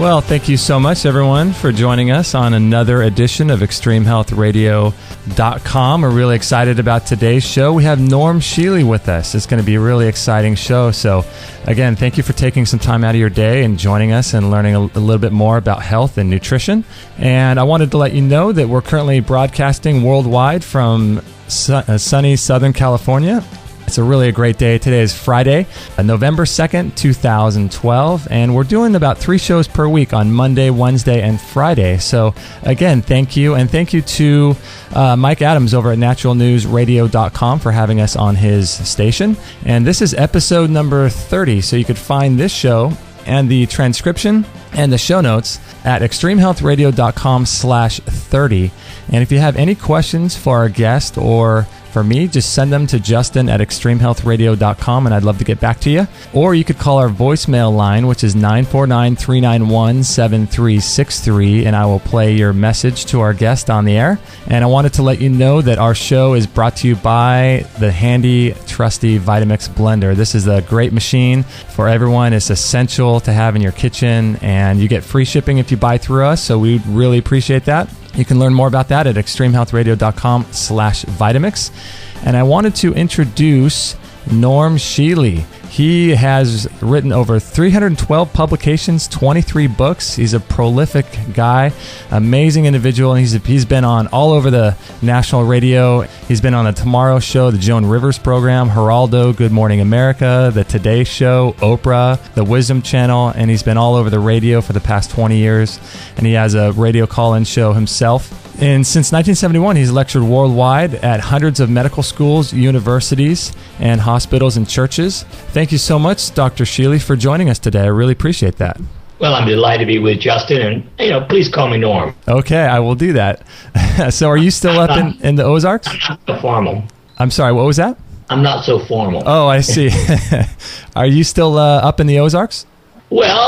Well, thank you so much, everyone, for joining us on another edition of ExtremeHealthRadio.com. We're really excited about today's show. We have Norm Shealy with us. It's going to be a really exciting show. So, again, thank you for taking some time out of your day and joining us and learning a little bit more about health and nutrition. And I wanted to let you know that we're currently broadcasting worldwide from sunny Southern California. It's a great day. Today is Friday, November 2nd, 2012, and we're doing about 3 shows per week on Monday, Wednesday, and Friday. So again, thank you, and thank you to Mike Adams over at naturalnewsradio.com for having us on his station. And this is episode number 30, so you could find this show and the transcription and the show notes at extremehealthradio.com/30. And if you have any questions for our guest or for me, just send them to Justin at extremehealthradio.com, and I'd love to get back to you. Or you could call our voicemail line, which is 949-391-7363, and I will play your message to our guest on the air. And I wanted to let you know that our show is brought to you by the handy, trusty Vitamix blender. This is a great machine for everyone. It's essential to have in your kitchen, and you get free shipping if you buy through us, so we really appreciate that. You can learn more about that at extremehealthradio.com/Vitamix. And I wanted to introduce Norm Shealy. He has written over 312 publications, 23 books. He's a prolific guy, amazing individual. And he's been on all over the national radio. He's been on the Tomorrow Show, the Joan Rivers program, Geraldo, Good Morning America, the Today Show, Oprah, the Wisdom Channel, and he's been all over the radio for the past 20 years. And he has a radio call-in show himself. And since 1971, he's lectured worldwide at hundreds of medical schools, universities, and hospitals and churches. Thank you so much, Dr. Shealy, for joining us today. I really appreciate that. Well, I'm delighted to be with Justin, and, please call me Norm. Okay, I will do that. So are you still up in the Ozarks? I'm not so formal. I'm sorry, what was that? I'm not so formal. Oh, I see. Are you still up in the Ozarks? Well,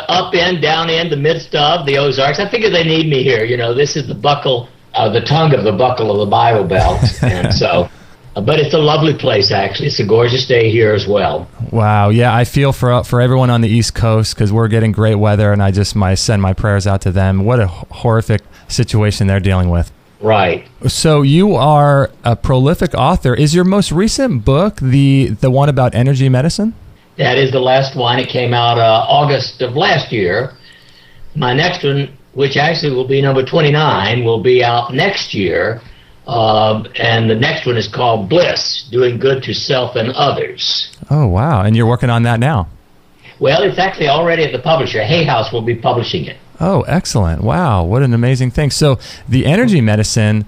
up in, down in, the midst of the Ozarks. I figure they need me here. This is the buckle, the tongue of the buckle of the Bible Belt. And so, but it's a lovely place, actually. It's a gorgeous day here as well. Wow. Yeah, I feel for everyone on the East Coast because we're getting great weather, and I just send my prayers out to them. What a horrific situation they're dealing with. Right. So you are a prolific author. Is your most recent book the one about energy medicine? That is the last one. It came out August of last year. My next one, which actually will be number 29, will be out next year. And the next one is called Bliss, Doing Good to Self and Others. Oh, wow. And you're working on that now? Well, it's actually already at the publisher. Hay House will be publishing it. Oh, excellent. Wow. What an amazing thing. So the energy medicine...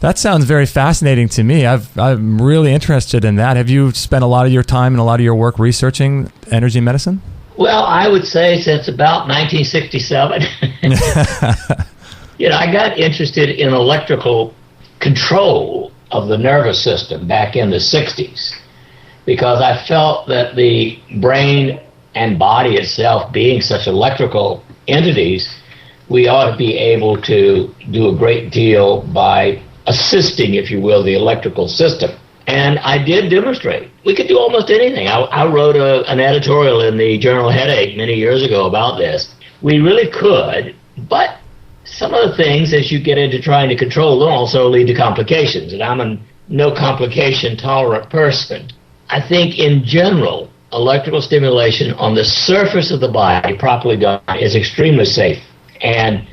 That sounds very fascinating to me. I'm really interested in that. Have you spent a lot of your time and a lot of your work researching energy medicine? Well, I would say since about 1967. I got interested in electrical control of the nervous system back in the 60s because I felt that the brain and body itself being such electrical entities, we ought to be able to do a great deal by assisting, if you will, the electrical system. And I did demonstrate. We could do almost anything. I wrote an editorial in the journal Headache many years ago about this. We really could, but some of the things as you get into trying to control them also lead to complications, and I'm a no complication tolerant person. I think in general, electrical stimulation on the surface of the body, properly done, is extremely safe and,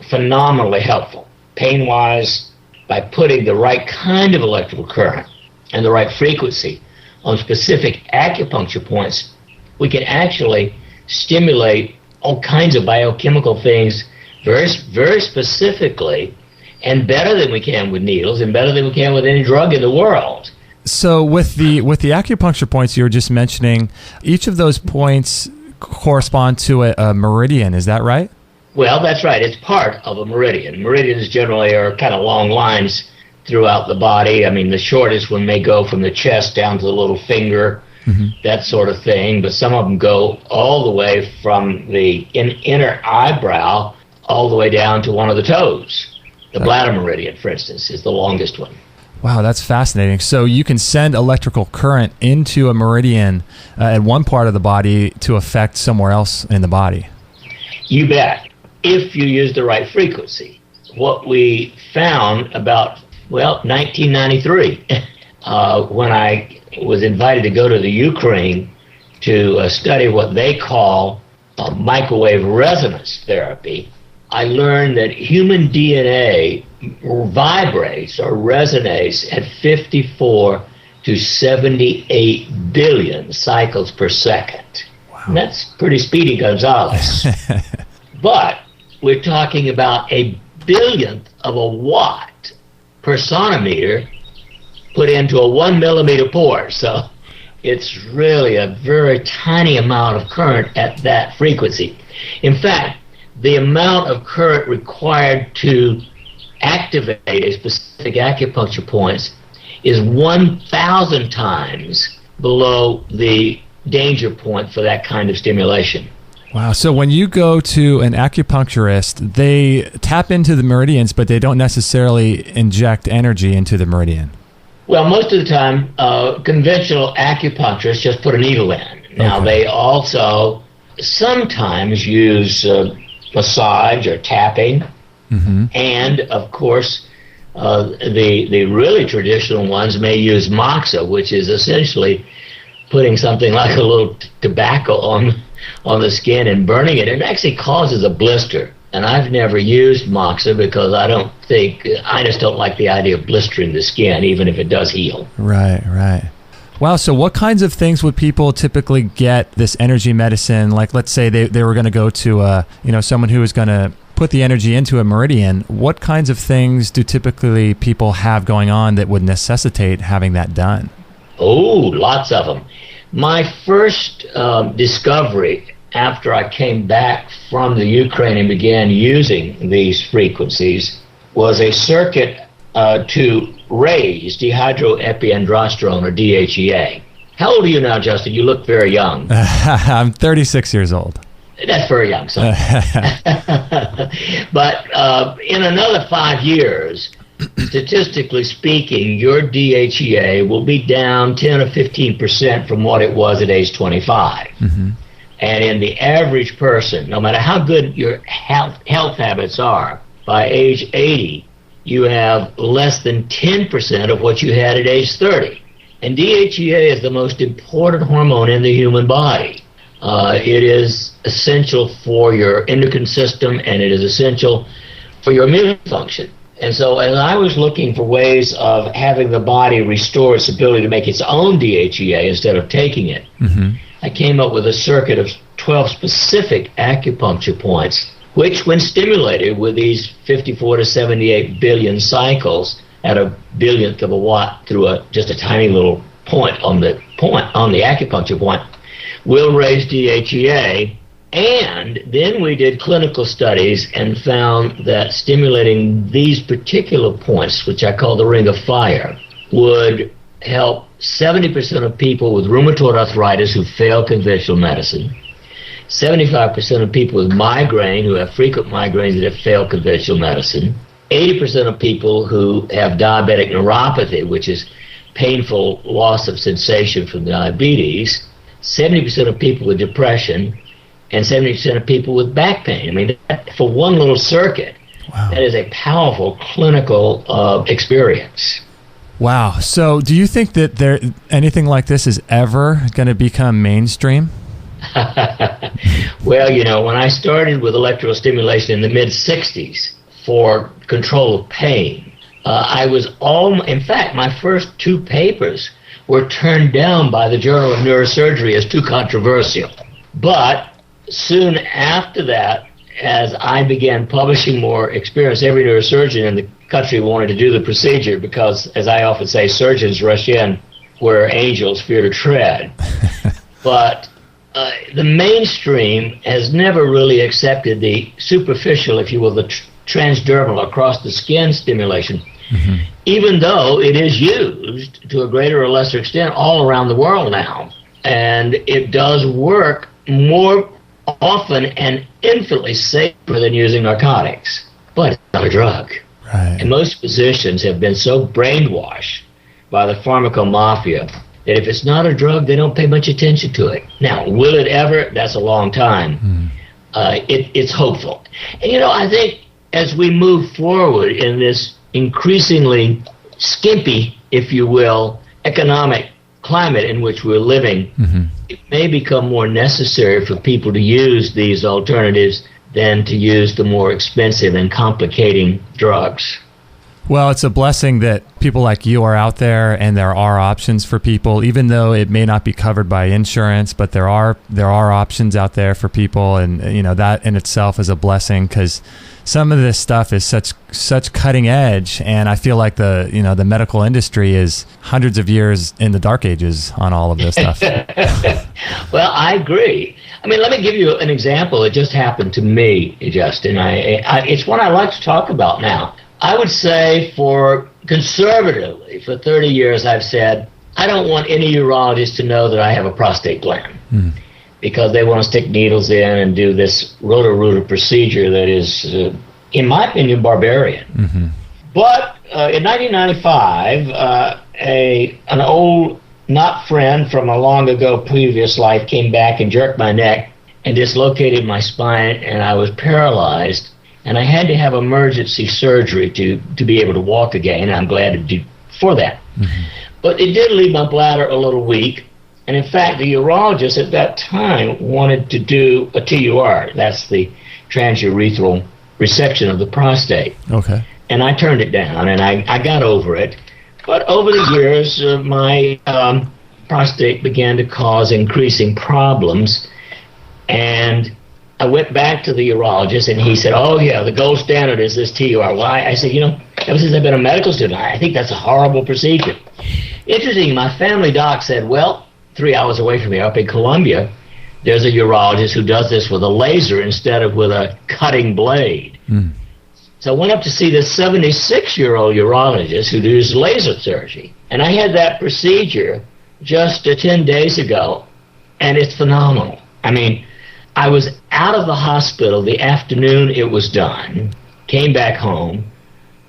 phenomenally helpful. Pain-wise, by putting the right kind of electrical current and the right frequency on specific acupuncture points, we can actually stimulate all kinds of biochemical things very, very specifically and better than we can with needles and better than we can with any drug in the world. So with the acupuncture points you were just mentioning, each of those points correspond to a meridian, is that right? Well, that's right. It's part of a meridian. Meridians generally are kind of long lines throughout the body. I mean, the shortest one may go from the chest down to the little finger, that sort of thing. But some of them go all the way from the inner eyebrow all the way down to one of the toes. The bladder meridian, for instance, is the longest one. Wow, that's fascinating. So you can send electrical current into a meridian at one part of the body to affect somewhere else in the body. You bet, if you use the right frequency. What we found about, 1993, when I was invited to go to the Ukraine to study what they call microwave resonance therapy, I learned that human DNA vibrates or resonates at 54 to 78 billion cycles per second. Wow. And that's pretty speedy Gonzales. But we're talking about a billionth of a watt per sonometer put into a 1 millimeter pore. So it's really a very tiny amount of current at that frequency. In fact, the amount of current required to activate a specific acupuncture point is 1,000 times below the danger point for that kind of stimulation. Wow. So when you go to an acupuncturist, they tap into the meridians, but they don't necessarily inject energy into the meridian. Well, most of the time, conventional acupuncturists just put a needle in. Now, They also sometimes use massage or tapping, and, of course, the really traditional ones may use moxa, which is essentially putting something like a little tobacco on the skin and burning it. It actually causes a blister. And I've never used moxa because I just don't like the idea of blistering the skin, even if it does heal. Right. Wow, so what kinds of things would people typically get this energy medicine? Like, let's say they were going to go to someone who was going to put the energy into a meridian. What kinds of things do typically people have going on that would necessitate having that done? Oh, lots of them. My first discovery after I came back from the Ukraine and began using these frequencies was a circuit to raise dehydroepiandrosterone, or DHEA. How old are you now, Justin? You look very young. I'm 36 years old. That's very young, son. But in another 5 years, statistically speaking, your DHEA will be down 10 or 15% from what it was at age 25. And in the average person, no matter how good your health habits are, by age 80, you have less than 10% of what you had at age 30. And DHEA is the most important hormone in the human body. It is essential for your endocrine system, and it is essential for your immune function. And so as I was looking for ways of having the body restore its ability to make its own DHEA instead of taking it, I came up with a circuit of 12 specific acupuncture points, which, when stimulated with these 54 to 78 billion cycles at a billionth of a watt through just a tiny little point on the acupuncture point, will raise DHEA. And then we did clinical studies and found that stimulating these particular points, which I call the ring of fire, would help 70% of people with rheumatoid arthritis who fail conventional medicine, 75% of people with migraine who have frequent migraines that have failed conventional medicine, 80% of people who have diabetic neuropathy, which is painful loss of sensation from diabetes, 70% of people with depression, and 70% of people with back pain. I mean, for one little circuit, wow, that is a powerful clinical experience. Wow. So do you think that anything like this is ever going to become mainstream? Well, when I started with electrical stimulation in the mid-'60s for control of pain, in fact, my first 2 papers were turned down by the Journal of Neurosurgery as too controversial. But soon after that, as I began publishing more experience, every neurosurgeon in the country wanted to do the procedure because, as I often say, surgeons rush in where angels fear to tread. But the mainstream has never really accepted the superficial, if you will, the transdermal across the skin stimulation, even though it is used to a greater or lesser extent all around the world now. And it does work more often and infinitely safer than using narcotics. But it's not a drug. Right. And most physicians have been so brainwashed by the pharmacomafia that if it's not a drug, they don't pay much attention to it. Now, will it ever? That's a long time. it's hopeful. And, I think as we move forward in this increasingly skimpy, if you will, economic climate in which we're living, it may become more necessary for people to use these alternatives than to use the more expensive and complicating drugs. Well, it's a blessing that people like you are out there, and there are options for people, even though it may not be covered by insurance, but there are options out there for people, and that in itself is a blessing, because some of this stuff is such cutting edge, and I feel like the medical industry is hundreds of years in the dark ages on all of this stuff. Well, I agree. I mean, let me give you an example. It just happened to me, Justin. It's one I like to talk about now. I would say conservatively, for 30 years, I've said, I don't want any urologist to know that I have a prostate gland, because they want to stick needles in and do this rotor-rooter procedure that is, in my opinion, barbarian. But in 1995, an old not friend from a long ago previous life came back and jerked my neck and dislocated my spine, and I was paralyzed. And I had to have emergency surgery to be able to walk again. I'm glad for that. But it did leave my bladder a little weak. And in fact, the urologist at that time wanted to do a TUR. That's the transurethral resection of the prostate. Okay. And I turned it down, and I got over it. But over the years, my prostate began to cause increasing problems. And I went back to the urologist, and he said, oh, yeah, the gold standard is this TUR. Why? I said, ever since I've been a medical student, I think that's a horrible procedure. Interesting, my family doc said, well, 3 hours away from here up in Columbia, there's a urologist who does this with a laser instead of with a cutting blade. So I went up to see this 76-year-old urologist who does laser surgery. And I had that procedure just 10 days ago, and it's phenomenal. I mean, I was out of the hospital the afternoon it was done, came back home,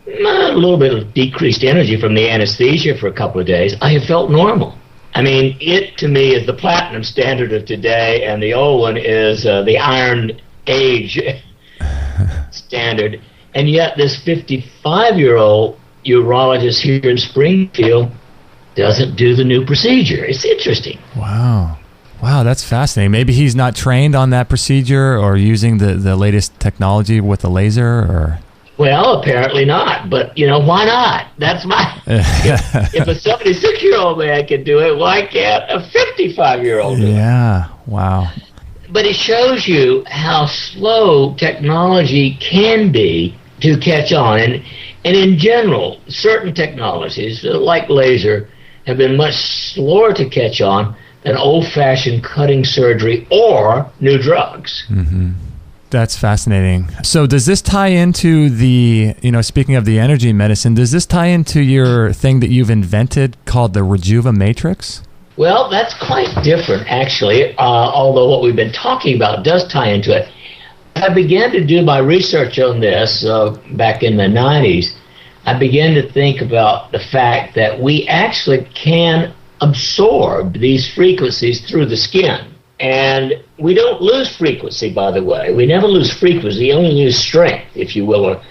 a little bit of decreased energy from the anesthesia for a couple of days. I have felt normal. I mean, it to me is the platinum standard of today, and the old one is the Iron Age standard. And yet this 55-year-old urologist here in Springfield doesn't do the new procedure. It's interesting. Wow, that's fascinating. Maybe he's not trained on that procedure or using the latest technology with the laser, or... Well, apparently not, but, why not? That's my... if a 76-year-old man can do it, why can't a 55-year-old do it? Yeah, wow. But it shows you how slow technology can be to catch on. And in general, certain technologies, like laser, have been much slower to catch on than old-fashioned cutting surgery or new drugs. That's fascinating. So does this tie into the, speaking of the energy medicine, does this tie into your thing that you've invented called the Rejuva Matrix? Well, that's quite different, actually, although what we've been talking about does tie into it. I began to do my research on this back in the 90s. I began to think about the fact that we actually can absorb these frequencies through the skin. And we don't lose frequency, by the way. We never lose frequency, we only lose strength, if you will, or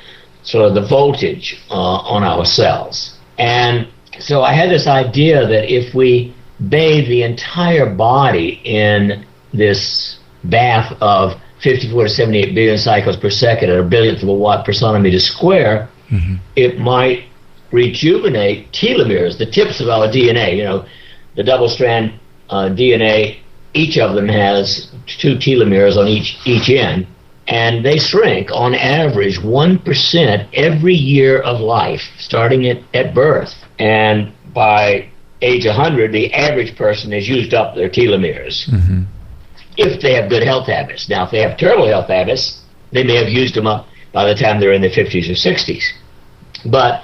sort of the voltage on our cells. And so I had this idea that if we bathe the entire body in this bath of 54 to 78 billion cycles per second at a billionth of a watt per centimeter square, it might rejuvenate telomeres, the tips of our DNA. The double-strand DNA, each of them has 2 telomeres on each end, and they shrink on average 1% every year of life, starting at birth. And by age 100, the average person has used up their telomeres, if they have good health habits. Now, if they have terrible health habits, they may have used them up by the time they're in their 50s or 60s. But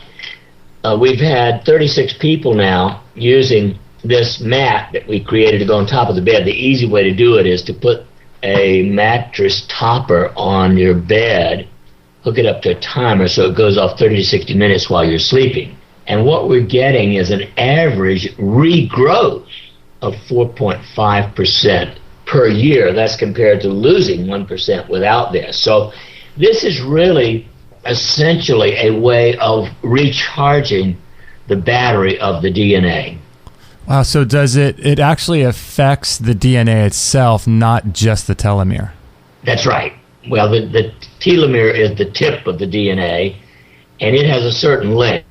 we've had 36 people now using this mat that we created to go on top of the bed. The easy way to do it is to put a mattress topper on your bed, hook it up to a timer so it goes off 30 to 60 minutes while you're sleeping. And what we're getting is an average regrowth of 4.5% per year. That's compared to losing 1% without this. So this is really essentially a way of recharging the battery of the DNA. Wow, so does it actually affects the DNA itself, not just the telomere? That's right. Well, the telomere is the tip of the DNA, and it has a certain length,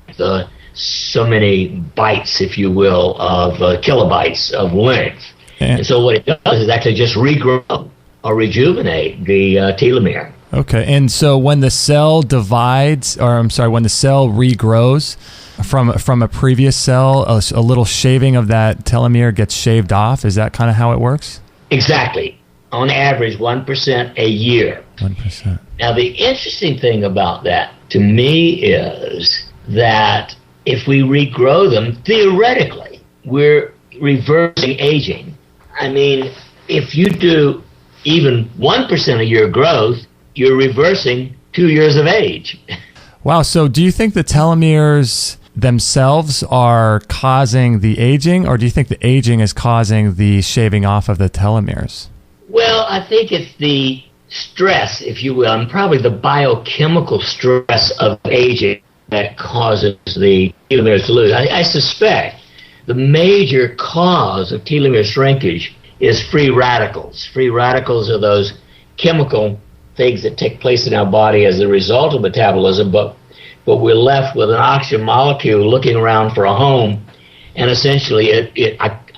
so many bytes, if you will, of kilobytes of length. And so what it does is actually just regrow or rejuvenate the telomere. Okay, and so when the cell divides, or I'm sorry, when the cell regrows from a previous cell, a little shaving of that telomere gets shaved off. Is that kind of how it works? Exactly. On average, 1% a year. 1%. Now, the interesting thing about that to me is that if we regrow them, theoretically, we're reversing aging. I mean, if you do even 1% of your growth, you're reversing 2 years of age. Wow. So do you think the telomeres themselves are causing the aging, or do you think the aging is causing the shaving off of the telomeres? Well, I think it's the stress, if you will, and probably the biochemical stress of aging that causes the telomeres to lose. I suspect the major cause of telomere shrinkage is free radicals. Free radicals are those chemical things that take place in our body as a result of metabolism, but we're left with an oxygen molecule looking around for a home, and essentially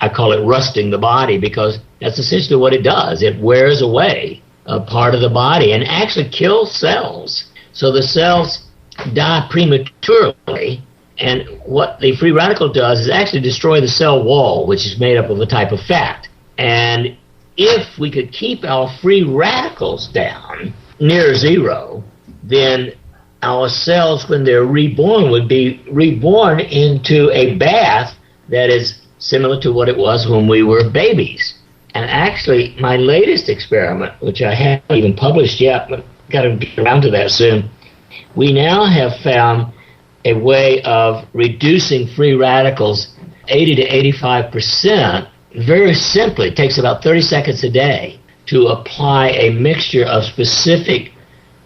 I call it rusting the body, because that's essentially what it does. It wears away a part of the body and actually kills cells. So the cells die prematurely, and what the free radical does is actually destroy the cell wall, which is made up of a type of fat. And if we could keep our free radicals down near zero, then our cells, when they're reborn, would be reborn into a bath that is similar to what it was when we were babies. And actually, my latest experiment, which I haven't even published yet, but got to get around to that soon, we now have found a way of reducing free radicals 80 to 85%. Very simply, it takes about 30 seconds a day to apply a mixture of specific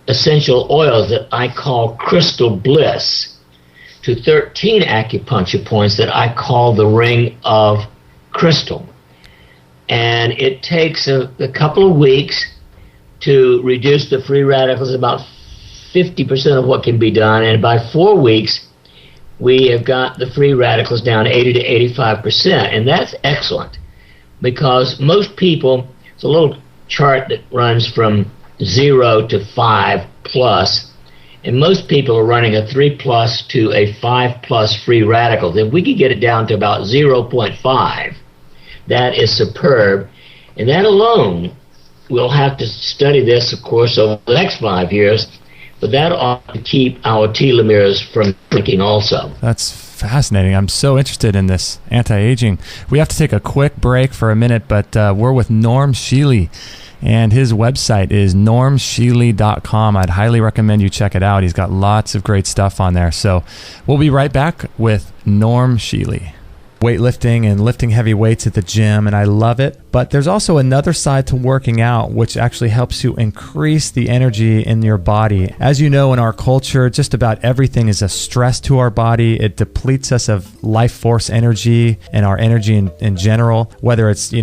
essential oils that I call Crystal Bliss to 13 acupuncture points that I call the Ring of Crystal. And it takes a couple of weeks to reduce the free radicals, about 50% of what can be done. And by 4 weeks, we have got the free radicals down 80 to 85%. And that's excellent, because most people, it's a little chart that runs from 0 to 5 plus, and most people are running a 3 plus to a 5 plus free radicals. If we could get it down to about 0.5, that is superb. And that alone, we'll have to study this, of course, over the next 5 years, but that ought to keep our telomeres from shrinking also. That's fascinating. I'm so interested in this anti-aging. We have to take a quick break for a minute, but we're with Norm Shealy, and his website is normshealy.com. I'd highly recommend you check it out. He's got lots of great stuff on there. So we'll be right back with Norm Shealy. Weightlifting and lifting heavy weights at the gym, and I love it. But there's also another side to working out, which actually helps you increase the energy in your body. As you know, in our culture, just about everything is a stress to our body. It depletes us of life force energy and our energy in general, whether it's,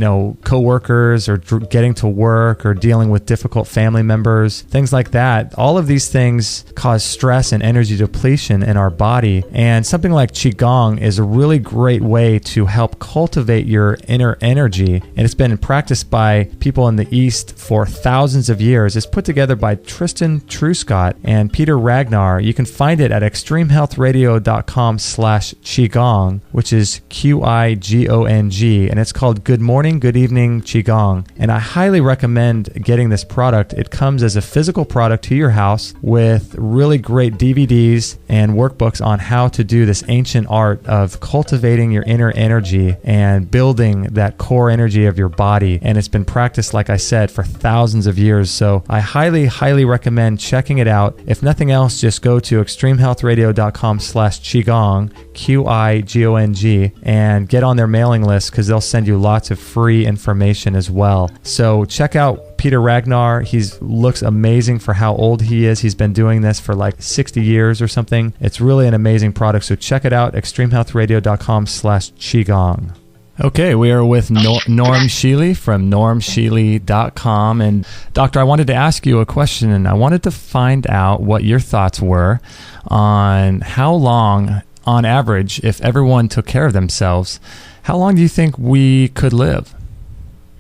coworkers or getting to work or dealing with difficult family members, things like that. All of these things cause stress and energy depletion in our body. And something like Qigong is a really great way to help cultivate your inner energy. And it's been practiced by people in the East for thousands of years. It's put together by Tristan Truscott and Peter Ragnar. You can find it at extremehealthradio.com/Qigong, which is Qigong, and it's called Good Morning, Good Evening Qigong. And I highly recommend getting this product. It comes as a physical product to your house with really great DVDs and workbooks on how to do this ancient art of cultivating your inner inner energy and building that core energy of your body. And it's been practiced, like I said, for thousands of years. So I highly, highly recommend checking it out. If nothing else, just go to extremehealthradio.com/Qigong, Qigong, and get on their mailing list because they'll send you lots of free information as well. So check out Peter Ragnar. He looks amazing for how old he is. He's been doing this for like 60 years or something. It's really an amazing product. So check it out, extremehealthradio.com/Qigong. Okay, we are with Norm Shealy from normshealy.com. And Doctor, I wanted to ask you a question, and I wanted to find out what your thoughts were on how long, on average, if everyone took care of themselves, how long do you think we could live?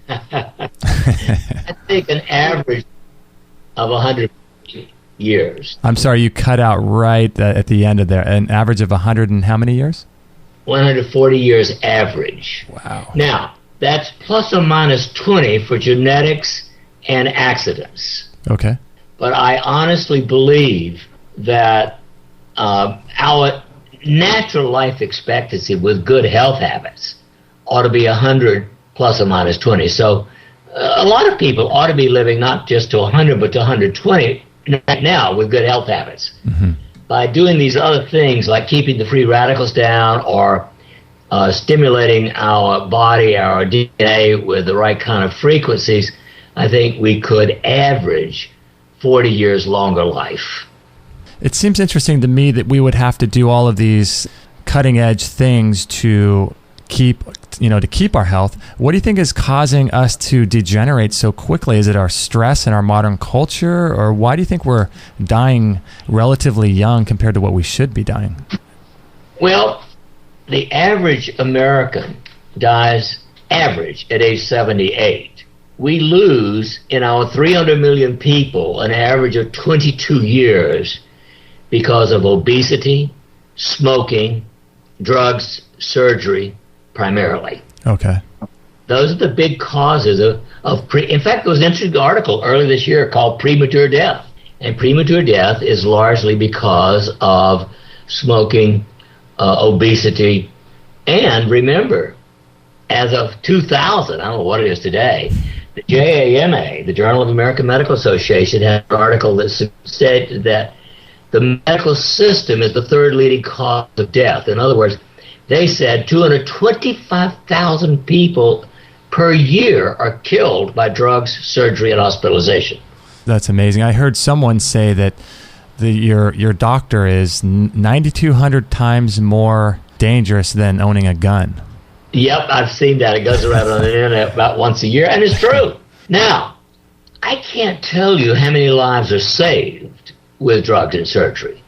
I think an average of 100 years. I'm sorry, you cut out right at the end of there. An average of 100 and how many years? 140 years average. Wow. Now, that's plus or minus 20 for genetics and accidents. Okay. But I honestly believe that our natural life expectancy with good health habits ought to be 100 plus or minus 20. So a lot of people ought to be living not just to 100 but to 120 right now with good health habits. Mm-hmm. By doing these other things like keeping the free radicals down or stimulating our body, our DNA with the right kind of frequencies, I think we could average 40 years longer life. It seems interesting to me that we would have to do all of these cutting edge things to keep our health. What do you think is causing us to degenerate so quickly? Is it our stress and our modern culture, or why do you think we're dying relatively young compared to what we should be dying? Well, the average American dies average at age 78. We lose in our 300 million people an average of 22 years because of obesity, smoking, drugs, surgery, primarily. Okay. Those are the big causes of in fact, there was an interesting article earlier this year called Premature Death. And premature death is largely because of smoking, obesity, and remember, as of 2000, I don't know what it is today, the JAMA, the Journal of American Medical Association, had an article that said that the medical system is the third leading cause of death. In other words, they said 225,000 people per year are killed by drugs, surgery, and hospitalization. That's amazing. I heard someone say that your doctor is 9,200 times more dangerous than owning a gun. Yep, I've seen that. It goes around on the internet about once a year, and it's true. Now, I can't tell you how many lives are saved with drugs and surgery,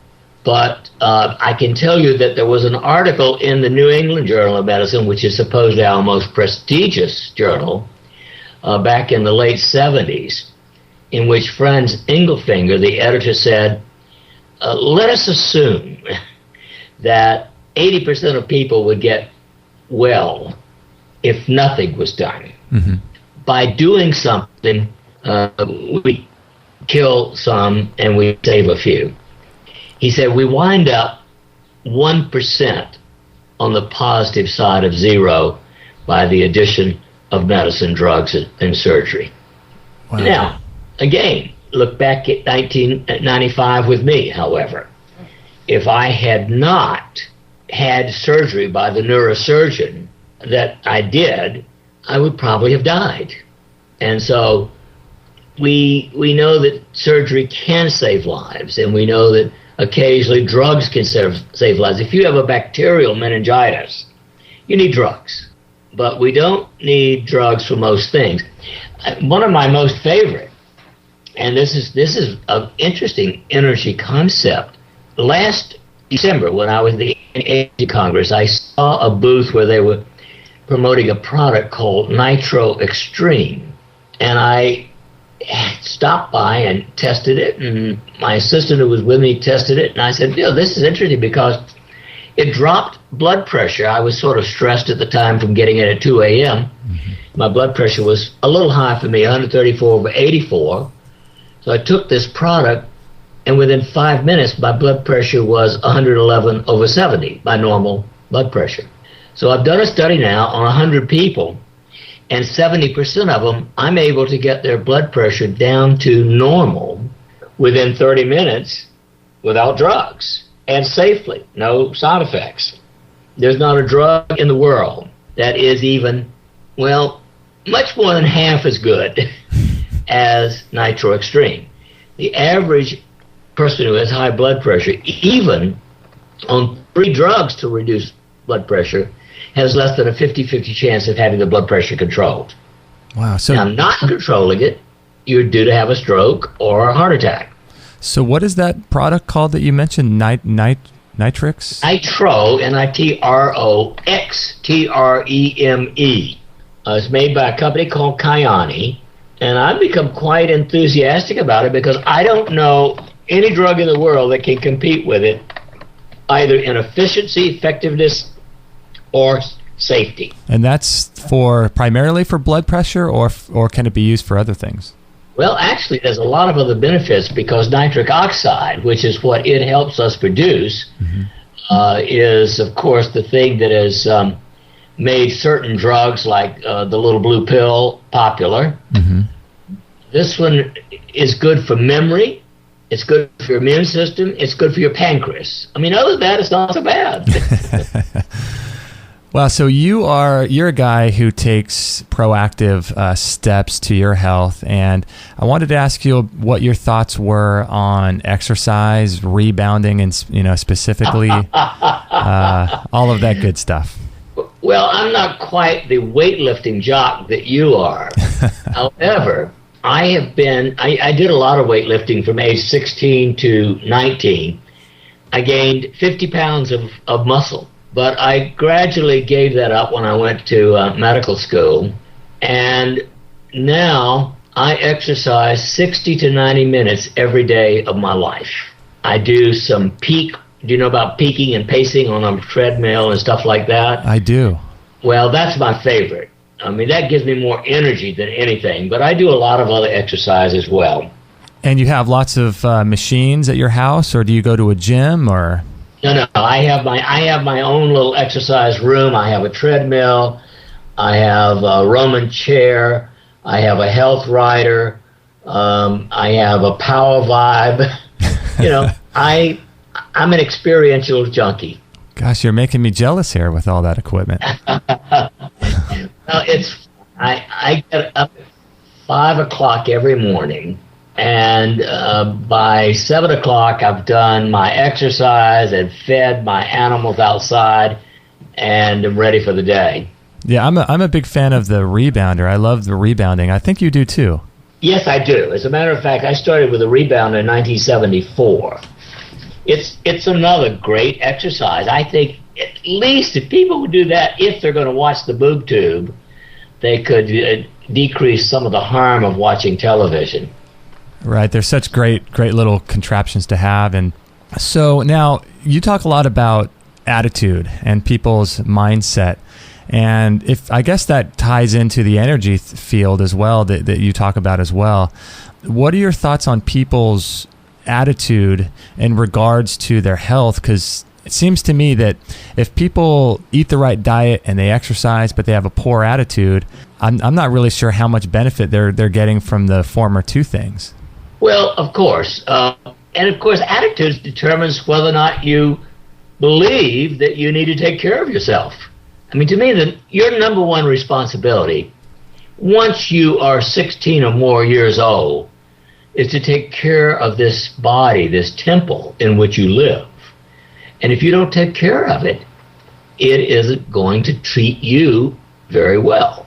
but I can tell you that there was an article in the New England Journal of Medicine, which is supposedly our most prestigious journal, back in the late 70s, in which Franz Engelfinger, the editor, said, let us assume that 80% of people would get well if nothing was done. Mm-hmm. By doing something, we kill some and we save a few. He said we wind up 1% on the positive side of zero by the addition of medicine, drugs, and surgery. Wow. Now, again, look back at 1995 with me, however. If I had not had surgery by the neurosurgeon that I did, I would probably have died. And so we know that surgery can save lives, and we know that occasionally drugs can save lives. If you have a bacterial meningitis, you need drugs. But we don't need drugs for most things. One of my most favorite, and this is an interesting energy concept. Last December, when I was at the Energy Congress, I saw a booth where they were promoting a product called Nitro Extreme. And I stopped by and tested it, and my assistant who was with me tested it, and I said, this is interesting because it dropped blood pressure. I was sort of stressed at the time from getting it at 2 a.m. Mm-hmm. My blood pressure was a little high for me, 134/84. So I took this product, and within 5 minutes, my blood pressure was 111/70, my normal blood pressure. So I've done a study now on 100 people, and 70% of them, I'm able to get their blood pressure down to normal within 30 minutes without drugs and safely, no side effects. There's not a drug in the world that is even, well, much more than half as good as Nitro Extreme. The average person who has high blood pressure, even on 3 drugs to reduce blood pressure, has less than a 50-50 chance of having the blood pressure controlled. Wow. So now, not controlling it, you're due to have a stroke or a heart attack. So what is that product called that you mentioned? Nitrix? Nitro, Nitrox, Treme. It's made by a company called Kyani, and I've become quite enthusiastic about it because I don't know any drug in the world that can compete with it, either in efficiency, effectiveness, or safety. And that's primarily for blood pressure, or can it be used for other things? Well, actually, there's a lot of other benefits because nitric oxide, which is what it helps us produce, is, of course, the thing that has made certain drugs like the little blue pill popular. This one is good for memory. It's good for your immune system. It's good for your pancreas. I mean, other than that, it's not so bad. Well, so you're a guy who takes proactive steps to your health, and I wanted to ask you what your thoughts were on exercise, rebounding, and specifically all of that good stuff. Well, I'm not quite the weightlifting jock that you are. However, I did a lot of weightlifting from age 16 to 19. I gained 50 pounds of muscle. But I gradually gave that up when I went to medical school. And now I exercise 60 to 90 minutes every day of my life. I do some peak. Do you know about peaking and pacing on a treadmill and stuff like that? I do. Well, that's my favorite. I mean, that gives me more energy than anything. But I do a lot of other exercise as well. And you have lots of machines at your house, or do you go to a gym, or? No. I have my own little exercise room. I have a treadmill. I have a Roman chair. I have a health rider. I have a Power Vibe. I'm an experiential junkie. Gosh, you're making me jealous here with all that equipment. I get up at 5 o'clock every morning. And by 7 o'clock, I've done my exercise and fed my animals outside, and I'm ready for the day. Yeah, I'm a big fan of the rebounder. I love the rebounding. I think you do too. Yes, I do. As a matter of fact, I started with a rebounder in 1974. It's another great exercise. I think at least if people would do that, if they're going to watch the boob tube, they could decrease some of the harm of watching television. Right, they're such great little contraptions to have. And so now you talk a lot about attitude and people's mindset, and I guess that ties into the energy field as well that you talk about as well. What are your thoughts on people's attitude in regards to their health? Because it seems to me that if people eat the right diet and they exercise, but they have a poor attitude, I'm not really sure how much benefit they're getting from the former two things. Well, of course. And of course, attitude determines whether or not you believe that you need to take care of yourself. I mean, to me, your number one responsibility, once you are 16 or more years old, is to take care of this body, this temple in which you live. And if you don't take care of it, it isn't going to treat you very well.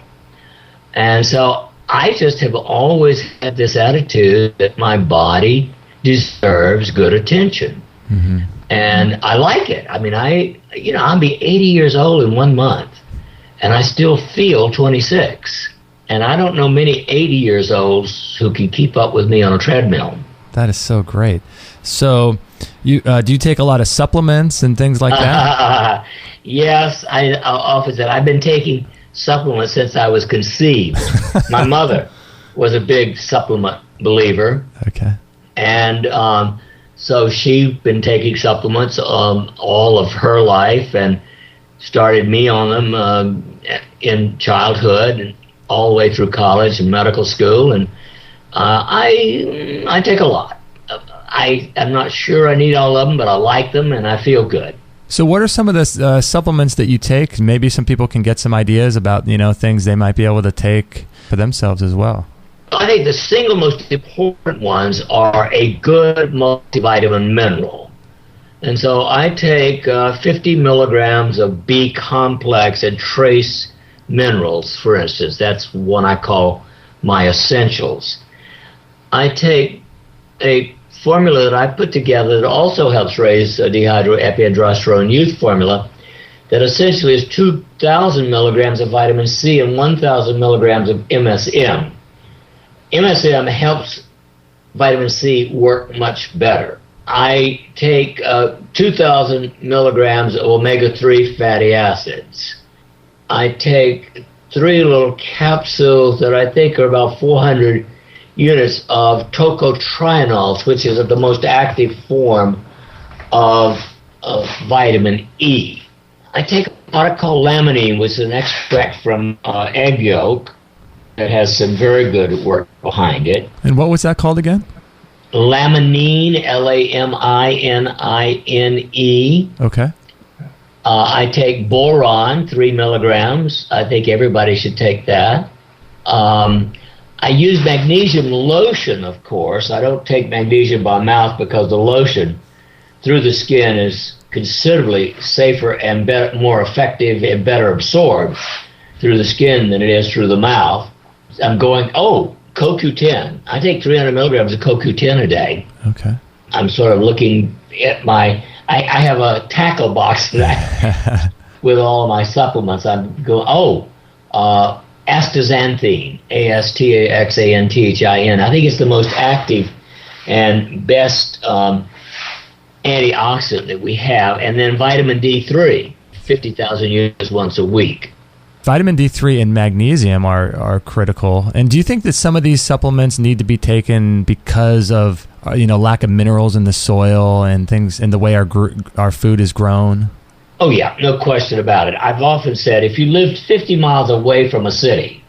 And so I just have always had this attitude that my body deserves good attention. And I like it. I mean, I'll be 80 years old in 1 month, and I still feel 26. And I don't know many 80 years olds who can keep up with me on a treadmill. That is so great. So do you take a lot of supplements and things like that? Yes, I often said I've been taking supplements since I was conceived. My mother was a big supplement believer. Okay. And so she's been taking supplements all of her life, and started me on them in childhood and all the way through college and medical school, and I take a lot. I'm not sure I need all of them, but I like them and I feel good. So what are some of the supplements that you take? Maybe some people can get some ideas about, things they might be able to take for themselves as well. I think the single most important ones are a good multivitamin mineral. And so I take 50 milligrams of B complex and trace minerals, for instance. That's one I call my essentials. I take a formula that I put together that also helps raise dehydroepiandrosterone youth formula that essentially is 2,000 milligrams of vitamin C and 1,000 milligrams of MSM. MSM helps vitamin C work much better. I take 2,000 milligrams of omega-3 fatty acids. I take 3 little capsules that I think are about 400 units of tocotrienols, which is the most active form of vitamin E. I take a product called laminine, which is an extract from egg yolk that has some very good work behind it. And what was that called again? Laminine, Laminine. Okay. I take boron, 3 milligrams. I think everybody should take that. I use magnesium lotion, of course. I don't take magnesium by mouth because the lotion through the skin is considerably safer and better, more effective and better absorbed through the skin than it is through the mouth. I'm going, CoQ10. I take 300 milligrams of CoQ10 a day. Okay. I'm sort of looking at I have a tackle box that with all of my supplements. I'm going, Astaxanthin, Astaxanthin. I think it's the most active and best antioxidant that we have. And then vitamin D3, 50,000 units once a week. Vitamin D3 and magnesium are critical. And do you think that some of these supplements need to be taken because of lack of minerals in the soil and things in the way our food is grown? Oh, yeah, no question about it. I've often said if you lived 50 miles away from a city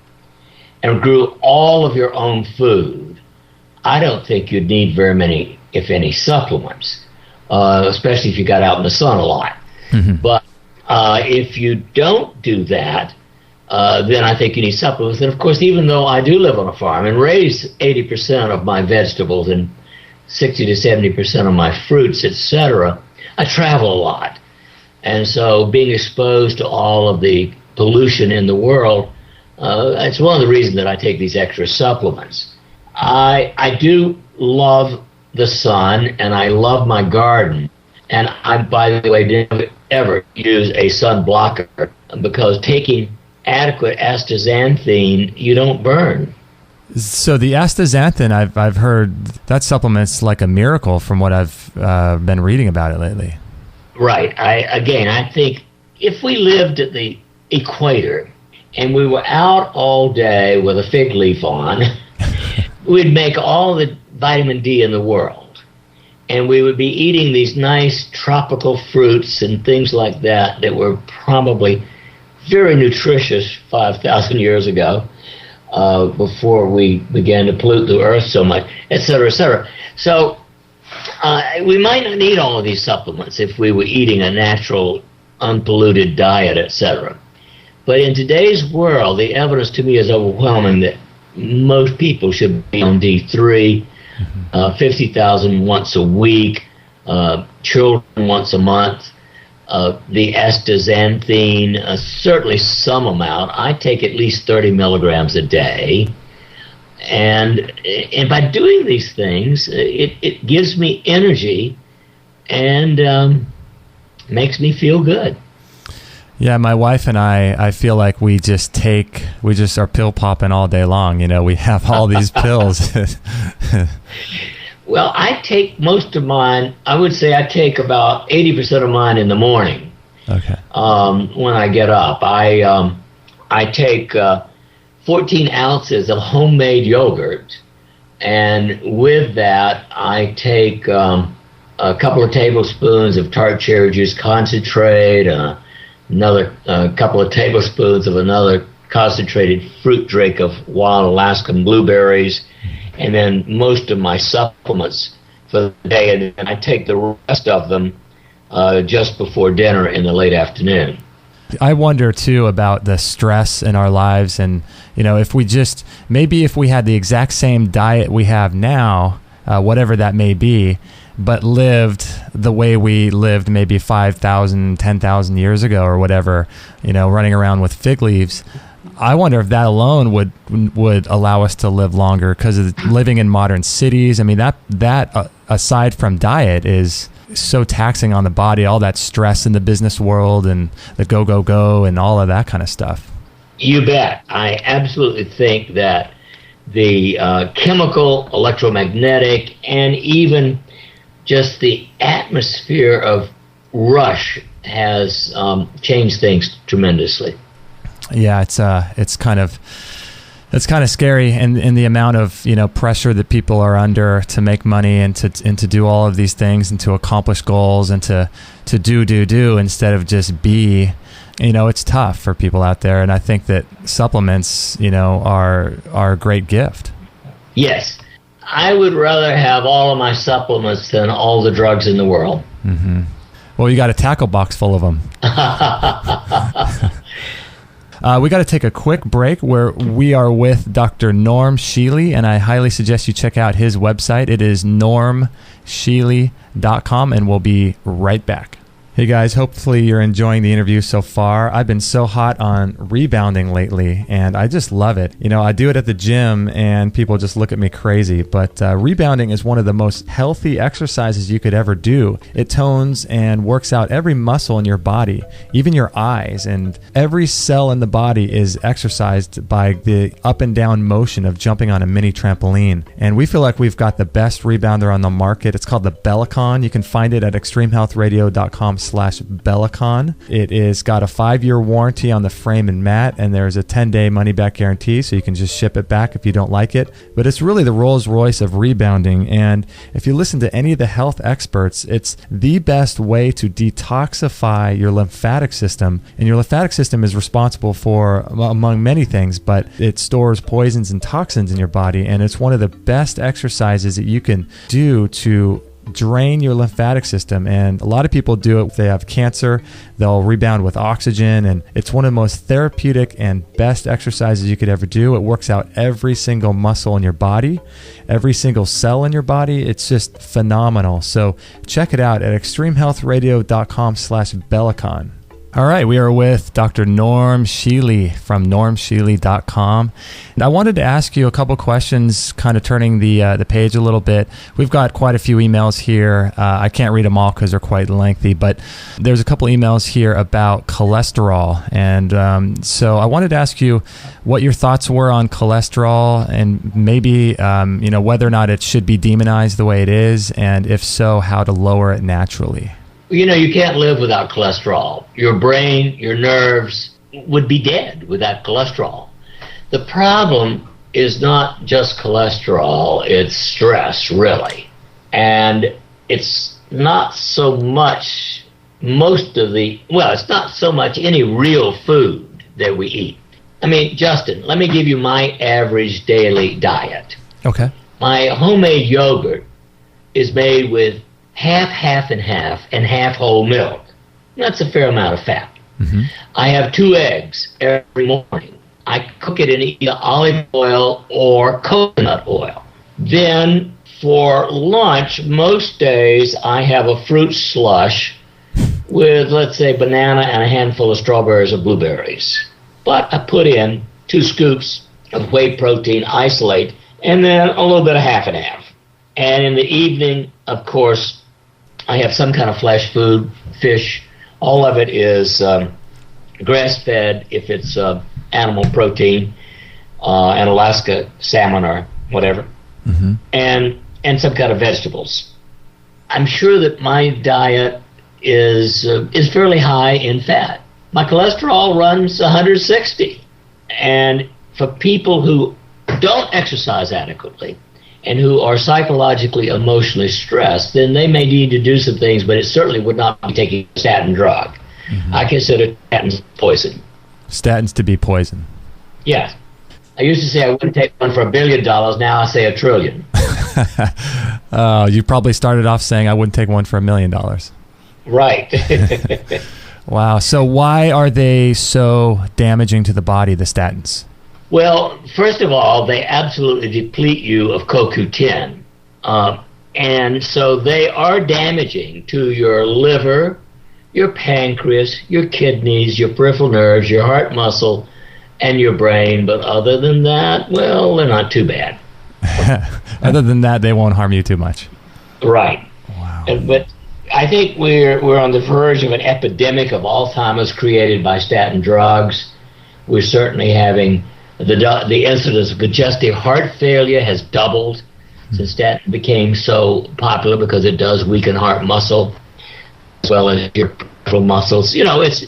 and grew all of your own food, I don't think you'd need very many, if any, supplements, especially if you got out in the sun a lot. Mm-hmm. But if you don't do that, then I think you need supplements. And, of course, even though I do live on a farm and raise 80% of my vegetables and 60 to 70% of my fruits, etc., I travel a lot. And so being exposed to all of the pollution in the world, it's one of the reasons that I take these extra supplements. I do love the sun, and I love my garden. And I, by the way, never ever use a sun blocker because taking adequate astaxanthin, you don't burn. So the astaxanthin, I've heard that supplement's like a miracle from what I've been reading about it lately. Right. I think if we lived at the equator and we were out all day with a fig leaf on, we'd make all the vitamin D in the world. And we would be eating these nice tropical fruits and things like that were probably very nutritious 5,000 years ago, before we began to pollute the earth so much, et cetera, et cetera. So we might not need all of these supplements if we were eating a natural, unpolluted diet, etc. But in today's world, the evidence to me is overwhelming that most people should be on D3, 50,000 once a week, children once a month. The astaxanthin, certainly some amount. I take at least 30 milligrams a day. And by doing these things, it gives me energy and makes me feel good. Yeah, my wife and I feel like we just are pill popping all day long. We have all these pills. Well, I take most of mine. I would say I take about 80% of mine in the morning. Okay. When I get up, I take 14 ounces of homemade yogurt, and with that, I take a couple of tablespoons of tart cherry juice concentrate, another couple of tablespoons of another concentrated fruit drink of wild Alaskan blueberries, and then most of my supplements for the day, and I take the rest of them just before dinner in the late afternoon. I wonder too about the stress in our lives, and if we had the exact same diet we have now, whatever that may be, but lived the way we lived maybe 5,000, 10,000 years ago or whatever, running around with fig leaves. I wonder if that alone would allow us to live longer, because of living in modern cities. I mean, that aside from diet is so taxing on the body, all that stress in the business world and the go and all of that kind of stuff. You bet. I absolutely think that the chemical, electromagnetic, and even just the atmosphere of rush has changed things tremendously. Yeah, it's kind of scary, and the amount of pressure that people are under to make money and to do all of these things and to accomplish goals and to do instead of just be. It's tough for people out there, and I think that supplements are a great gift. Yes, I would rather have all of my supplements than all the drugs in the world. Mm-hmm. Well, you got a tackle box full of them. We got to take a quick break where we are with Dr. Norm Shealy, and I highly suggest you check out his website. It is normshealy.com, and we'll be right back. Hey guys, hopefully you're enjoying the interview so far. I've been so hot on rebounding lately, and I just love it. I do it at the gym, and people just look at me crazy, but rebounding is one of the most healthy exercises you could ever do. It tones and works out every muscle in your body, even your eyes, and every cell in the body is exercised by the up and down motion of jumping on a mini trampoline. And we feel like we've got the best rebounder on the market. It's called the Bellicon. You can find it at extremehealthradio.com/Bellicon. It is got a 5-year warranty on the frame and mat, and there's a 10-day money-back guarantee, so you can just ship it back if you don't like it. But it's really the Rolls-Royce of rebounding, and if you listen to any of the health experts, it's the best way to detoxify your lymphatic system. And your lymphatic system is responsible for, among many things, but it stores poisons and toxins in your body, and it's one of the best exercises that you can do to drain your lymphatic system. And a lot of people do it if they have cancer. They'll rebound with oxygen, and it's one of the most therapeutic and best exercises you could ever do. It works out every single muscle in your body, every single cell in your body. It's just phenomenal. So check it out at extremehealthradio.com/Bellicon. All right, we are with Dr. Norm Shealy from normshealy.com. And I wanted to ask you a couple questions, kind of turning the page a little bit. We've got quite a few emails here. I can't read them all because they're quite lengthy, but there's a couple emails here about cholesterol. And so I wanted to ask you what your thoughts were on cholesterol, and maybe whether or not it should be demonized the way it is, and if so, how to lower it naturally. You can't live without cholesterol. Your brain, your nerves would be dead without cholesterol. The problem is not just cholesterol, it's stress, really. And it's not so much it's not so much any real food that we eat. I mean, Justin, let me give you my average daily diet. Okay. My homemade yogurt is made with half and half whole milk. That's a fair amount of fat. Mm-hmm. I have 2 eggs every morning. I cook it in either olive oil or coconut oil. Then for lunch, most days I have a fruit slush with, let's say, banana and a handful of strawberries or blueberries. But I put in 2 scoops of whey protein isolate and then a little bit of half and half. And in the evening, of course, I have some kind of flesh food, fish. All of it is grass-fed if it's animal protein, and Alaska salmon or whatever, mm-hmm. and some kind of vegetables. I'm sure that my diet is fairly high in fat. My cholesterol runs 160, and for people who don't exercise adequately and who are psychologically, emotionally stressed, then they may need to do some things, but it certainly would not be taking a statin drug. I consider statins poison. Statins to be poison. Yes. I used to say I wouldn't take one for $1 billion. Now I say $1 trillion. You probably started off saying I wouldn't take one for $1 million. Right. Wow. So why are they so damaging to the body, the statins? Well, first of all, they absolutely deplete you of CoQ10. And so they are damaging to your liver, your pancreas, your kidneys, your peripheral nerves, your heart muscle, and your brain. But other than that, well, they're not too bad. Other than that, they won't harm you too much. Right. Wow. But I think we're on the verge of an epidemic of Alzheimer's created by statin drugs. We're certainly having the incidence of congestive heart failure has doubled since statin became so popular, because it does weaken heart muscle as well as your peripheral muscles.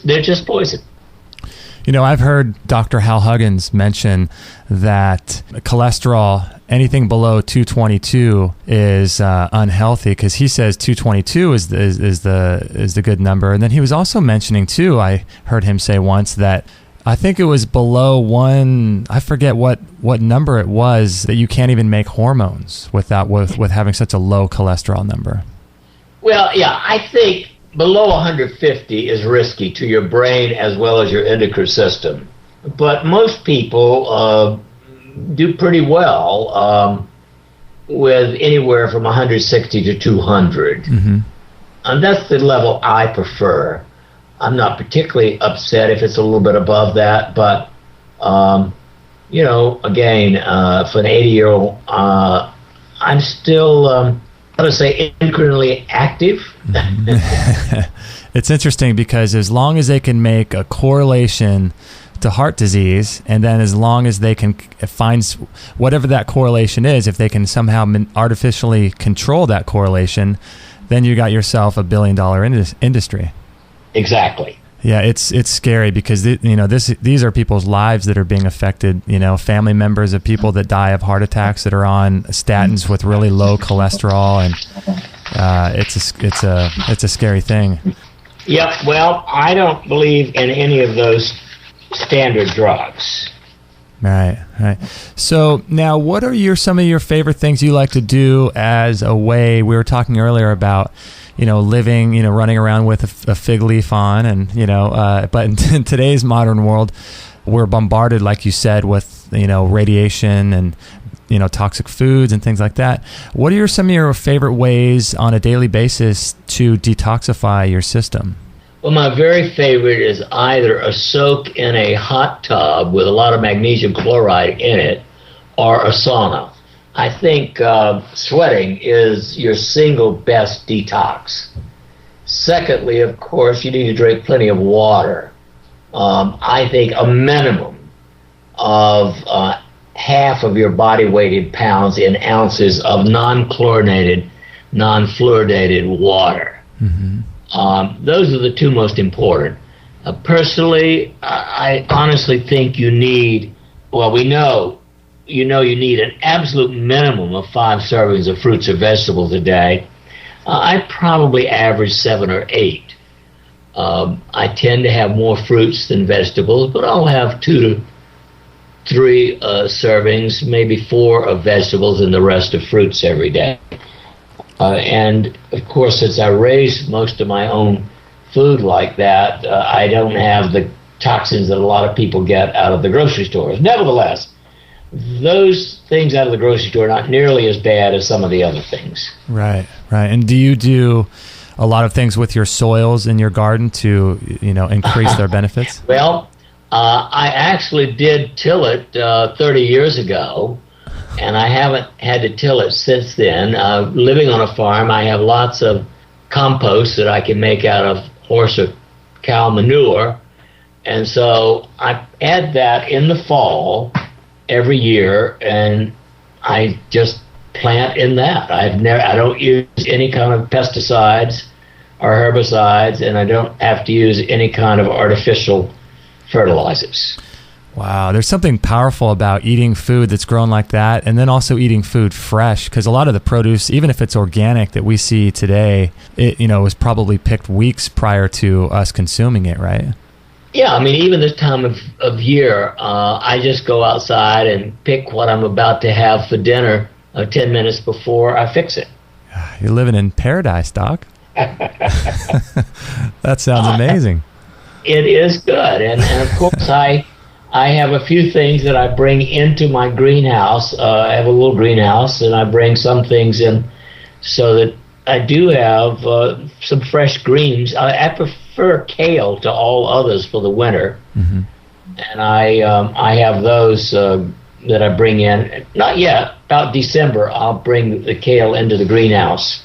They're just poison. I've heard Dr. Hal Huggins mention that cholesterol, anything below 222 is unhealthy, because he says 222 is the good number. And then he was also mentioning too, I heard him say once that I think it was below one, I forget what number it was, that you can't even make hormones with having such a low cholesterol number. Well, yeah, I think below 150 is risky to your brain as well as your endocrine system. But most people do pretty well with anywhere from 160 to 200. Mm-hmm. And that's the level I prefer. I'm not particularly upset if it's a little bit above that, but, again, for an 80-year-old, I'm still, endocrinally active. It's interesting because as long as they can make a correlation to heart disease, and then as long as they can find whatever that correlation is, if they can somehow artificially control that correlation, then you got yourself $1 billion industry. Exactly. Yeah, it's scary because these are people's lives that are being affected. Family members of people that die of heart attacks that are on statins with really low cholesterol, and it's a scary thing. Yeah. Well, I don't believe in any of those standard drugs. Right. So now, what are some of your favorite things you like to do as a way? We were talking earlier about living, running around with a fig leaf on, and but in today's modern world, we're bombarded, like you said, with radiation and toxic foods and things like that. What are some of your favorite ways on a daily basis to detoxify your system? Well, my very favorite is either a soak in a hot tub with a lot of magnesium chloride in it, or a sauna. I think sweating is your single best detox. Secondly, of course, you need to drink plenty of water. I think a minimum of half of your body weight in pounds in ounces of non-chlorinated, non-fluoridated water. Mm-hmm. Those are the two most important. Personally, I honestly think you need, you need an absolute minimum of 5 servings of fruits or vegetables a day. I probably average 7 or 8. I tend to have more fruits than vegetables, but I'll have 2 to 3 servings, maybe 4 of vegetables and the rest of fruits every day. And of course, since I raise most of my own food like that, I don't have the toxins that a lot of people get out of the grocery stores. Nevertheless, those things out of the grocery store are not nearly as bad as some of the other things. Right. And do you do a lot of things with your soils in your garden to, increase their benefits? Well, I actually did till it 30 years ago, and I haven't had to till it since then. Living on a farm, I have lots of compost that I can make out of horse or cow manure, and so I add that in the fall every year, and I just plant in that. I don't use any kind of pesticides or herbicides, and I don't have to use any kind of artificial fertilizers. Wow, there's something powerful about eating food that's grown like that, and then also eating food fresh, because a lot of the produce, even if it's organic that we see today, it was probably picked weeks prior to us consuming it, right? Yeah, I mean, even this time of year, I just go outside and pick what I'm about to have for dinner 10 minutes before I fix it. You're living in paradise, Doc. That sounds amazing. It is good, and of course I have a few things that I bring into my greenhouse. I have a little greenhouse, and I bring some things in so that I do have some fresh greens. I prefer kale to all others for the winter, and I have those that I bring in. Not yet. About December, I'll bring the kale into the greenhouse.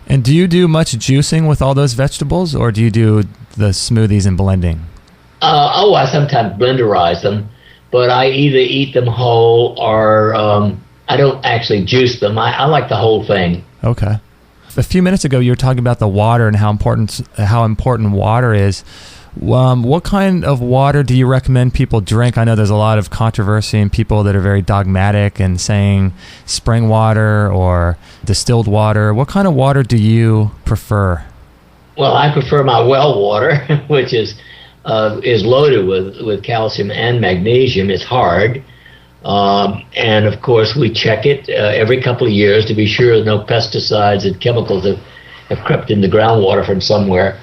And do you do much juicing with all those vegetables, or do you do the smoothies and blending? I sometimes blenderize them, but I either eat them whole or I don't actually juice them. I like the whole thing. Okay. A few minutes ago, you were talking about the water and how important water is. What kind of water do you recommend people drink? I know there's a lot of controversy and people that are very dogmatic and saying spring water or distilled water. What kind of water do you prefer? Well, I prefer my well water, which is loaded with calcium and magnesium. It's hard. And, of course, we check it every couple of years to be sure no pesticides and chemicals have crept in the groundwater from somewhere.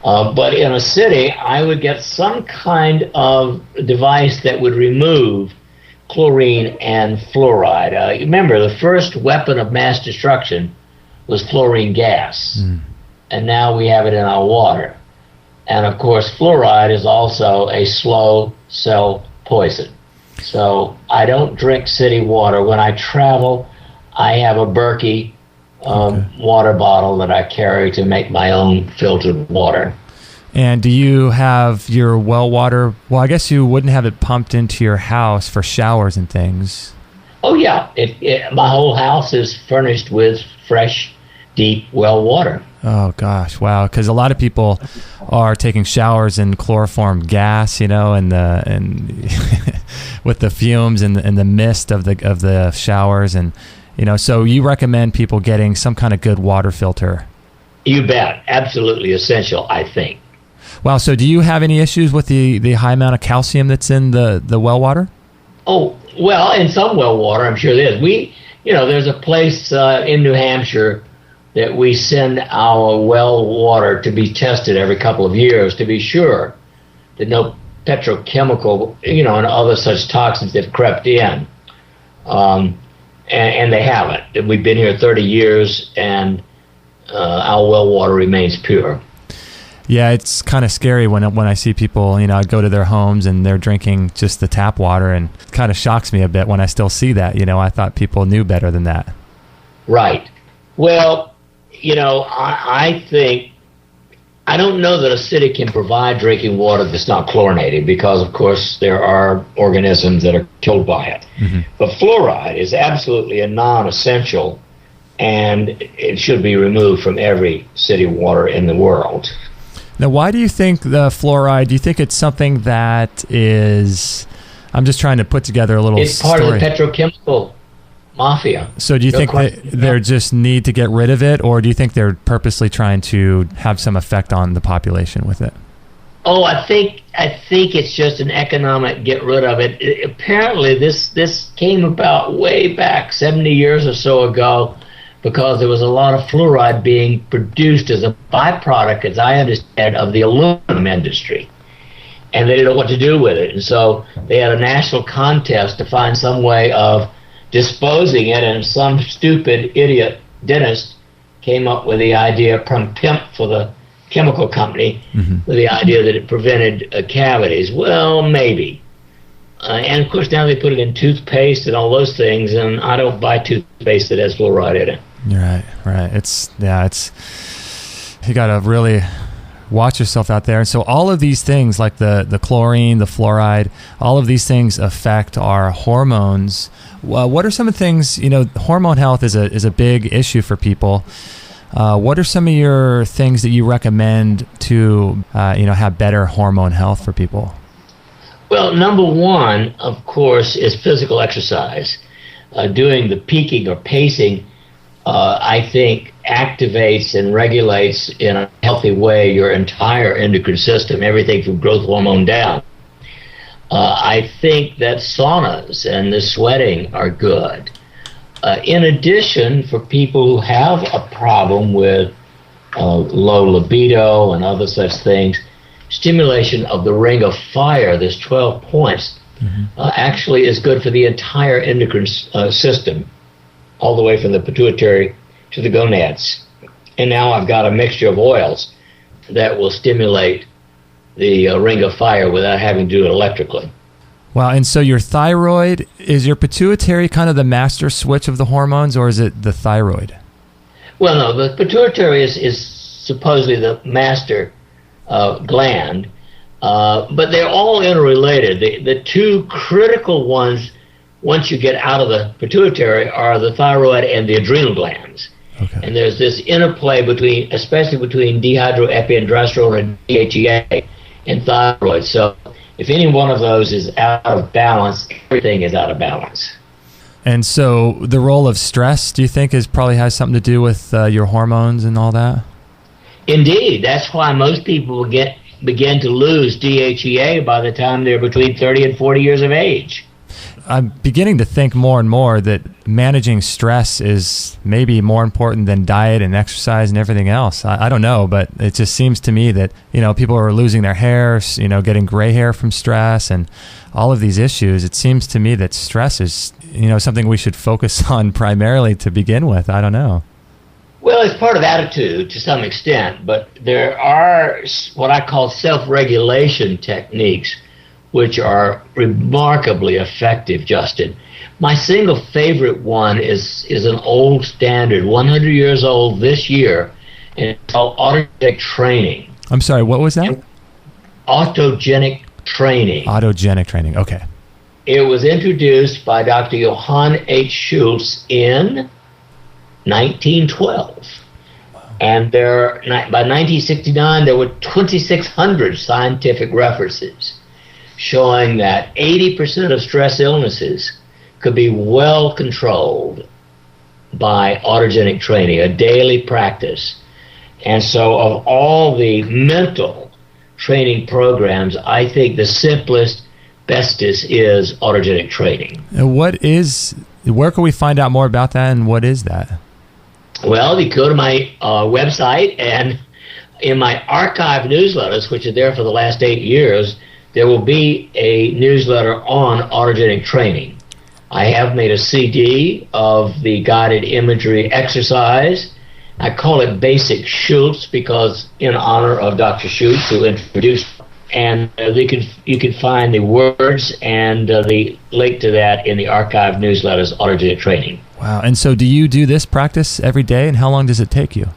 But in a city, I would get some kind of device that would remove chlorine and fluoride. Remember, the first weapon of mass destruction was fluorine gas. And now we have it in our water. And, of course, fluoride is also a slow cell poison. So I don't drink city water. When I travel, I have a Berkey water bottle that I carry to make my own filtered water. And do you have your well water? Well, I guess you wouldn't have it pumped into your house for showers and things. Oh, yeah. My whole house is furnished with fresh, deep well water. Oh, gosh. Wow. Because a lot of people are taking showers in chloroform gas, and with the fumes and the mist of the showers. And, so you recommend people getting some kind of good water filter. You bet. Absolutely essential, I think. Wow. So do you have any issues with the high amount of calcium that's in the well water? Oh, well, in some well water, I'm sure there is. There's a place in New Hampshire that we send our well water to be tested every couple of years to be sure that no petrochemical, and other such toxins have crept in. And they haven't. And we've been here 30 years, and our well water remains pure. Yeah, it's kind of scary when I see people, I go to their homes and they're drinking just the tap water, and it kind of shocks me a bit when I still see that. I thought people knew better than that. Right. Well, I think, I don't know that a city can provide drinking water that's not chlorinated because, of course, there are organisms that are killed by it. But fluoride is absolutely a non-essential, and it should be removed from every city water in the world. Now, why do you think the fluoride, do you think it's something that is, I'm just trying to put together a little It's part story. of the petrochemical mafia. So do you think they just need to get rid of it, or do you think they're purposely trying to have some effect on the population with it? Oh, I think it's just an economic get rid of it. Apparently, this came about way back 70 years or so ago because there was a lot of fluoride being produced as a byproduct, as I understand, of the aluminum industry. And they didn't know what to do with it. And so they had a national contest to find some way of disposing it, and some stupid idiot dentist came up with the idea, from pimp for the chemical company, with the idea that it prevented cavities. Well, maybe. And of course now they put it in toothpaste and all those things, and I don't buy toothpaste that has fluoride in it. Right. It's you got to really watch yourself out there. And so all of these things, like the chlorine, the fluoride, all of these things affect our hormones. What are some of the things, hormone health is a big issue for people. What are some of your things that you recommend to, have better hormone health for people? Well, number one, of course, is physical exercise. Doing the peaking or pacing, I think, activates and regulates in a healthy way your entire endocrine system, everything from growth hormone down. I think that saunas and the sweating are good. In addition, for people who have a problem with low libido and other such things, stimulation of the ring of fire, this 12 points, actually is good for the entire endocrine system, all the way from the pituitary to the gonads. And now I've got a mixture of oils that will stimulate the ring of fire without having to do it electrically. Wow, and so your thyroid, is your pituitary kind of the master switch of the hormones, or is it the thyroid? Well, no, the pituitary is supposedly the master gland, but they're all interrelated. The two critical ones, once you get out of the pituitary, are the thyroid and the adrenal glands. Okay. And there's this interplay between, especially between dehydroepiandrosterone and DHEA and thyroid. So if any one of those is out of balance, everything is out of balance. And so the role of stress, do you think, probably has something to do with your hormones and all that? Indeed. That's why most people begin to lose DHEA by the time they're between 30 and 40 years of age. I'm beginning to think more and more that managing stress is maybe more important than diet and exercise and everything else. I don't know, but it just seems to me that, people are losing their hair, getting gray hair from stress and all of these issues. It seems to me that stress is, something we should focus on primarily to begin with. I don't know. Well, it's part of attitude to some extent, but there are what I call self-regulation techniques which are remarkably effective, Justin. My single favorite one is an old standard, 100 years old this year, and it's called Autogenic Training. I'm sorry, what was that? Autogenic Training. Autogenic Training, okay. It was introduced by Dr. Johann H. Schultz in 1912. And by 1969, there were 2,600 scientific references showing that 80% of stress illnesses could be well controlled by autogenic training, a daily practice. And so of all the mental training programs, I think the simplest, bestest is autogenic training. And where can we find out more about that, and what is that? Well, you go to my website, and in my archive newsletters, which are there for the last 8 years, there will be a newsletter on autogenic training. I have made a CD of the guided imagery exercise. I call it Basic Schultz because in honor of Dr. Schultz, who introduced it. And you can find the words and the link to that in the archive newsletters, Autogenic Training. Wow. And so do you do this practice every day, and how long does it take you?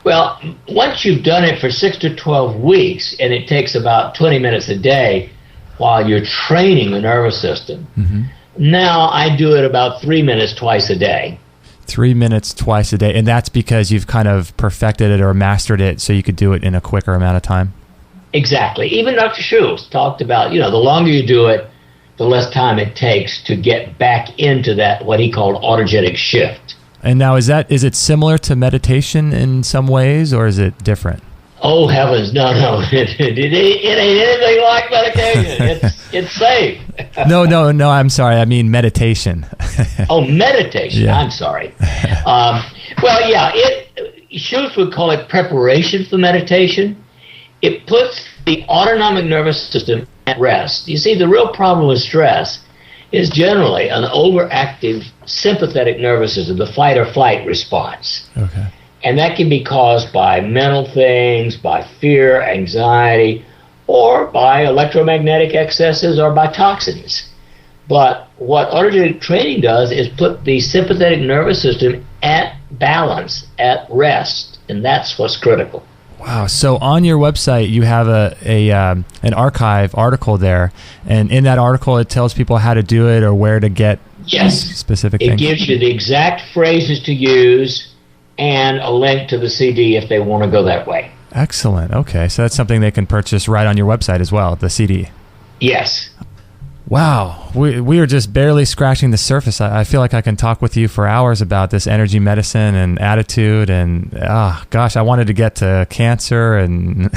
Well, once you've done it for 6 to 12 weeks, and it takes about 20 minutes a day while you're training the nervous system, now I do it about 3 minutes twice a day. 3 minutes twice a day, and that's because you've kind of perfected it or mastered it so you could do it in a quicker amount of time? Exactly. Even Dr. Schultz talked about, the longer you do it, the less time it takes to get back into that, what he called autogenic shift. And now is it similar to meditation in some ways, or is it different? Oh, heavens, no. It ain't anything like meditation. It's safe. No, I'm sorry. I mean meditation. Oh, meditation. Yeah. I'm sorry. Well, yeah, Schultz would call it preparation for meditation. It puts the autonomic nervous system at rest. You see, the real problem with stress is generally an overactive sympathetic nervous system, the fight or flight response. Okay. And that can be caused by mental things, by fear, anxiety, or by electromagnetic excesses or by toxins. But what autogenic training does is put the sympathetic nervous system at balance, at rest, and that's what's critical. Wow. So on your website, you have an archive article there, and in that article, it tells people how to do it or where to get specific things. It gives you the exact phrases to use and a link to the CD if they want to go that way. Excellent. Okay. So that's something they can purchase right on your website as well, the CD. Yes. Wow, we are just barely scratching the surface. I feel like I can talk with you for hours about this energy medicine and attitude, and gosh, I wanted to get to cancer and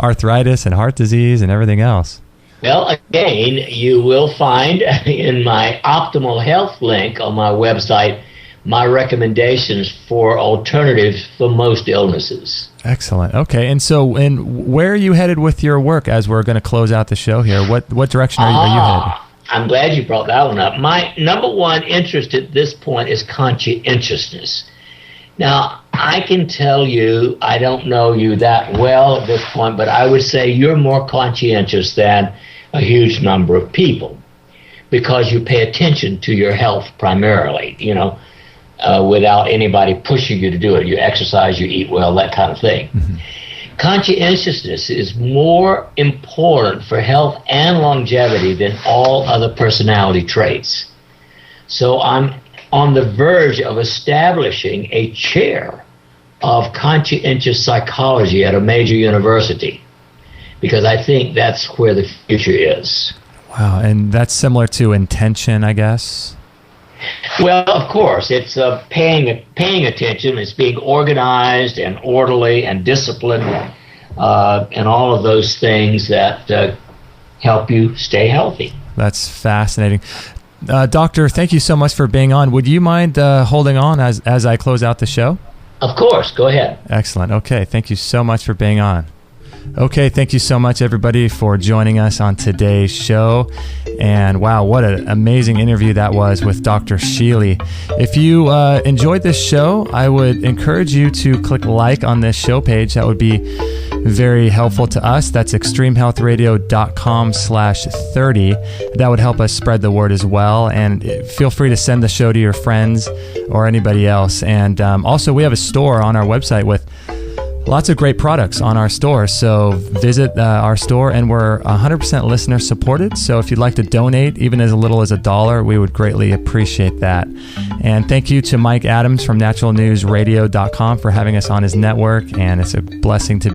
arthritis and heart disease and everything else. Well, again, you will find in my optimal health link on my website my recommendations for alternatives for most illnesses. Excellent. Okay, and where are you headed with your work as we're going to close out the show here? What direction are you headed? I'm glad you brought that one up. My number one interest at this point is conscientiousness. Now, I can tell you, I don't know you that well at this point, but I would say you're more conscientious than a huge number of people because you pay attention to your health primarily, without anybody pushing you to do it. You exercise, you eat well, that kind of thing. Mm-hmm. Conscientiousness is more important for health and longevity than all other personality traits. So I'm on the verge of establishing a chair of conscientious psychology at a major university because I think that's where the future is. Wow, and that's similar to intention, I guess? Well, of course, it's paying attention. It's being organized and orderly and disciplined, and all of those things that help you stay healthy. That's fascinating. Doctor, thank you so much for being on. Would you mind holding on as I close out the show? Of course. Go ahead. Excellent. Okay. Thank you so much for being on. Okay, thank you so much, everybody, for joining us on today's show. And wow, what an amazing interview that was with Dr. Shealy. If you enjoyed this show, I would encourage you to click like on this show page. That would be very helpful to us. That's extremehealthradio.com/30. That would help us spread the word as well. And feel free to send the show to your friends or anybody else. And also, we have a store on our website with lots of great products on our store. So visit our store, and we're 100% listener supported. So if you'd like to donate, even as little as $1, we would greatly appreciate that. And thank you to Mike Adams from naturalnewsradio.com for having us on his network. And it's a blessing to